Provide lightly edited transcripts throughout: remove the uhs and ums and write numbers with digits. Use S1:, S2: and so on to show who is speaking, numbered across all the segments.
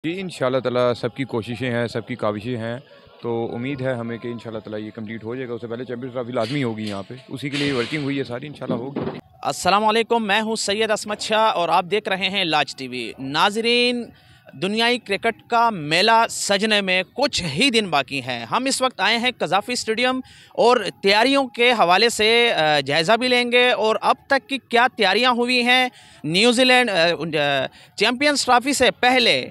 S1: जी, इंशाअल्लाह ताला सबकी कोशिशें हैं, सबकी काविशें हैं, तो उम्मीद है हमें कि इंशाअल्लाह ताला ये कंप्लीट हो जाएगा। उससे पहले चैंपियंस ट्रॉफी लाज़मी होगी यहाँ पे, उसी के लिए वर्किंग हुई है सारी, इंशाअल्लाह होगी।
S2: अस्सलाम वालेकुम, मैं हूं सैयद असमत शाह और आप देख रहे हैं लाज टीवी। नाजरीन, दुनियाई क्रिकेट का मेला सजने में कुछ ही दिन बाकी हैं। हम इस वक्त आए हैं कज़ाफ़ी स्टेडियम और तैयारियों के हवाले से जायज़ा भी लेंगे और अब तक की क्या तैयारियां हुई हैं। न्यूजीलैंड चैम्पियंस ट्रॉफी से पहले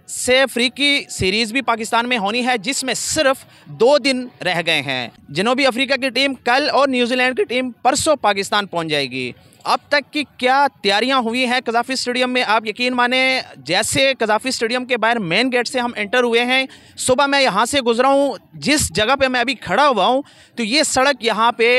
S2: से अफ्रीकी सीरीज़ भी पाकिस्तान में होनी है, जिसमें सिर्फ 2 दिन रह गए हैं। जनूबी अफ्रीका की टीम कल और न्यूजीलैंड की टीम परसों पाकिस्तान पहुंच जाएगी। अब तक की क्या तैयारियां हुई हैं कज़ाफ़ी स्टेडियम में, आप यकीन माने जैसे कज़ाफ़ी स्टेडियम के बाहर मेन गेट से हम एंटर हुए हैं, सुबह मैं यहां से गुजरा हूं, जिस जगह पे मैं अभी खड़ा हुआ हूं तो ये सड़क यहां पे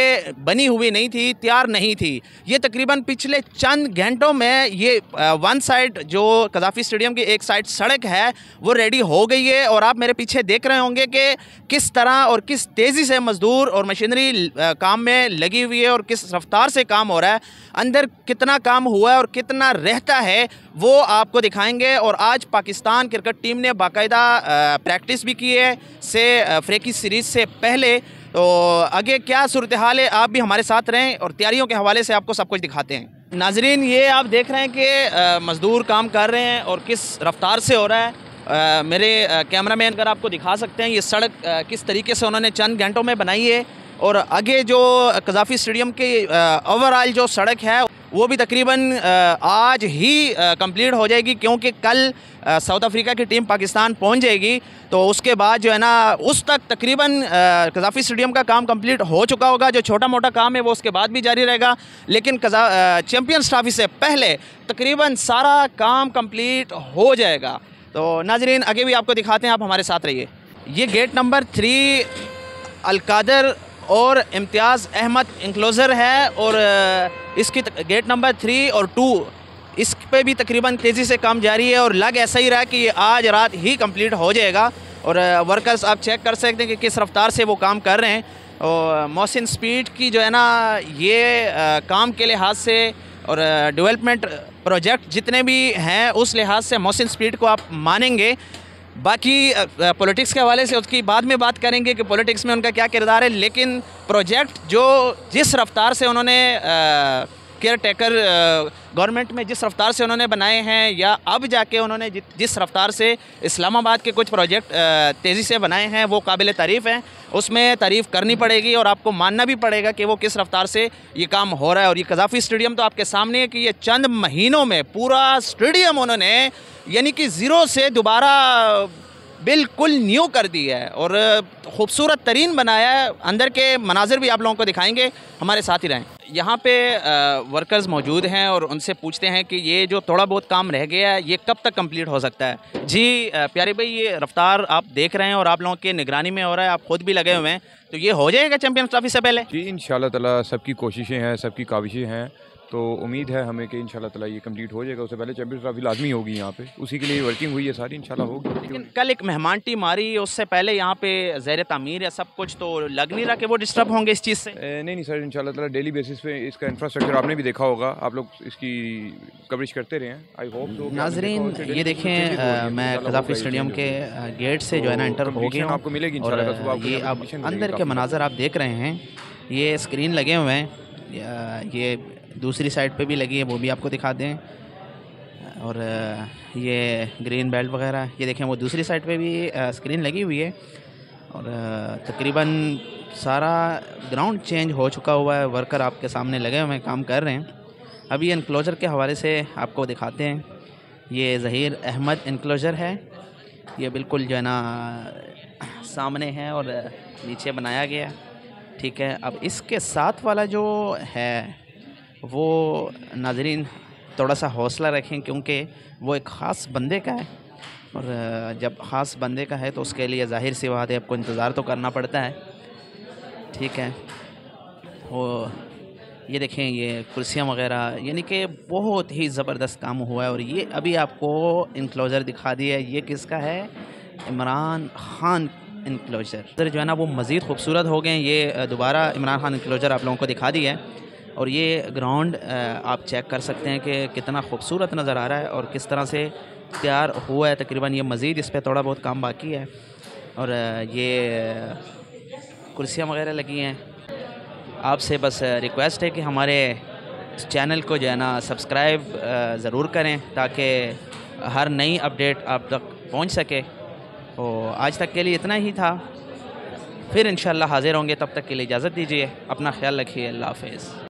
S2: बनी हुई नहीं थी, तैयार नहीं थी। ये तकरीबन पिछले चंद घंटों में ये वन साइड जो कज़ाफ़ी स्टेडियम की एक साइड सड़क है वो रेडी हो गई है। और आप मेरे पीछे देख रहे होंगे कि किस तरह और किस तेज़ी से मज़दूर और मशीनरी काम में लगी हुई है और किस रफ्तार से काम हो रहा है। अंदर कितना काम हुआ है और कितना रहता है वो आपको दिखाएंगे। और आज पाकिस्तान क्रिकेट टीम ने बाकायदा प्रैक्टिस भी की है से अफ्रीकी सीरीज़ से पहले। तो आगे क्या सूरत हाल है, आप भी हमारे साथ रहें और तैयारियों के हवाले से आपको सब कुछ दिखाते हैं। नाजरीन, ये आप देख रहे हैं कि मज़दूर काम कर रहे हैं और किस रफ्तार से हो रहा है। मेरे कैमरामैन अगर आपको दिखा सकते हैं ये सड़क किस तरीके से उन्होंने चंद घंटों में बनाई है। और आगे जो कज़ाफ़ी स्टेडियम की ओवरऑल जो सड़क है वो भी तकरीबन आज ही कंप्लीट हो जाएगी, क्योंकि कल साउथ अफ्रीका की टीम पाकिस्तान पहुंच जाएगी। तो उसके बाद जो है ना उस तक तकरीबन कज़ाफ़ी स्टेडियम का काम कंप्लीट हो चुका होगा। जो छोटा मोटा काम है वो उसके बाद भी जारी रहेगा, लेकिन चैम्पियंस ट्रॉफी से पहले तकरीबन सारा काम कंप्लीट हो जाएगा। तो नाजरीन, आगे भी आपको दिखाते हैं, आप हमारे साथ रहिए। ये गेट नंबर 3 अलकादर और इम्तियाज़ अहमद इंक्लोज़र है और इसकी गेट नंबर 3 और 2 इस पे भी तकरीबन तेज़ी से काम जारी है और लग ऐसा ही रहा है कि ये आज रात ही कंप्लीट हो जाएगा। और वर्कर्स आप चेक कर सकते हैं कि किस रफ्तार से वो काम कर रहे हैं। और मोहसिन स्पीड की जो है ना ये काम के लिहाज से और डेवलपमेंट प्रोजेक्ट जितने भी हैं उस लिहाज से मोहसिन स्पीड को आप मानेंगे। बाकी पॉलिटिक्स के हवाले से उसकी बाद में बात करेंगे कि पॉलिटिक्स में उनका क्या किरदार है, लेकिन प्रोजेक्ट जो जिस रफ्तार से उन्होंने केयर टेकर गवर्नमेंट में जिस रफ्तार से उन्होंने बनाए हैं, या अब जाके उन्होंने जिस रफ्तार से इस्लामाबाद के कुछ प्रोजेक्ट तेज़ी से बनाए हैं, वो काबिल तारीफ़ हैं। उसमें तारीफ़ करनी पड़ेगी और आपको मानना भी पड़ेगा कि वो किस रफ्तार से ये काम हो रहा है। और ये कज़ाफ़ी स्टेडियम तो आपके सामने है कि ये चंद महीनों में पूरा स्टेडियम उन्होंने यानी कि ज़ीरो से दोबारा बिल्कुल न्यू कर दी है और ख़ूबसूरत तरीन बनाया है। अंदर के मनाजिर भी आप लोगों को दिखाएंगे, हमारे साथ ही रहें। यहाँ पे वर्कर्स मौजूद हैं और उनसे पूछते हैं कि ये जो थोड़ा बहुत काम रह गया है ये कब तक कंप्लीट हो सकता है। जी प्यारे भाई, ये रफ्तार आप देख रहे हैं और आप लोगों के निगरानी में हो रहा है, आप खुद भी लगे हुए हैं, तो ये हो जाएगा चैम्पियंस ट्रॉफी से पहले?
S1: जी, इंशाअल्लाह ताला सबकी कोशिशें हैं, सबकी काविशें हैं, तो उम्मीद है हमें कि इंशाअल्लाह ताला ये कंप्लीट हो जाएगा। उससे पहले चैंपियंस ट्रॉफी लाज़मी होगी यहाँ पे, उसी के लिए वर्किंग हुई है सारी, इंशाअल्लाह होगी।
S2: लेकिन कल एक मेहमान टीम आ रही है, उससे पहले यहाँ पे ज़ेर तामीर है सब कुछ, तो लग नहीं रहा कि वो डिस्टर्ब होंगे इस चीज़ से?
S1: नहीं सर, इंशाअल्लाह ताला डेली बेसिस पे इसका इंफ्रास्ट्रक्चर आपने भी देखा होगा, आप लोग इसकी कवरेज करते रहे हैं। आई होप तो
S2: नाजरीन, ये देखें मैं कज़ाफ़ी स्टेडियम के गेट से जो है ना एंटर हो गया हूँ
S1: आपको मिलेगी
S2: और ये अब अंदर के मनाज़र आप देख रहे हैं। ये स्क्रीन लगे हुए हैं, ये दूसरी साइड पे भी लगी है, वो भी आपको दिखा दें। और ये ग्रीन बेल्ट वगैरह ये देखें, वो दूसरी साइड पे भी स्क्रीन लगी हुई है। और तकरीबन सारा ग्राउंड चेंज हो चुका हुआ है, वर्कर आपके सामने लगे हुए हैं, काम कर रहे हैं। अभी इनक्लोजर के हवाले से आपको दिखाते हैं। ये ज़हीर अहमद इनक्लोजर है, ये बिल्कुल जो है ना सामने है और नीचे बनाया गया, ठीक है। अब इसके साथ वाला जो है वो नाजरीन थोड़ा सा हौसला रखें, क्योंकि वो एक ख़ास बंदे का है और जब ख़ास बंदे का है तो उसके लिए ज़ाहिर सी बात है आपको इंतज़ार तो करना पड़ता है, ठीक है। वो ये देखें, ये कुर्सियाँ वगैरह यानी कि बहुत ही ज़बरदस्त काम हुआ है। और ये अभी आपको इनक्लोज़र दिखा दिया है, ये किसका है? इमरान खान इनक्लोज़र जो है ना वो मज़ीद खूबसूरत हो गए। ये दोबारा इमरान खान इनक्लोज़र आप लोगों को दिखा दिया है। और ये ग्राउंड आप चेक कर सकते हैं कि कितना खूबसूरत नज़र आ रहा है और किस तरह से तैयार हुआ है तकरीबन। ये मज़ीद इस पर थोड़ा बहुत काम बाकी है। और ये कुर्सियाँ वगैरह लगी हैं। आपसे बस रिक्वेस्ट है कि हमारे चैनल को जो है ना सब्सक्राइब ज़रूर करें ताकि हर नई अपडेट आप तक पहुंच सके। और आज तक के लिए इतना ही था, फिर इंशाल्लाह हाज़िर होंगे। तब तक के लिए इजाज़त दीजिए, अपना ख्याल रखिए, अल्लाह हाफ़िज़।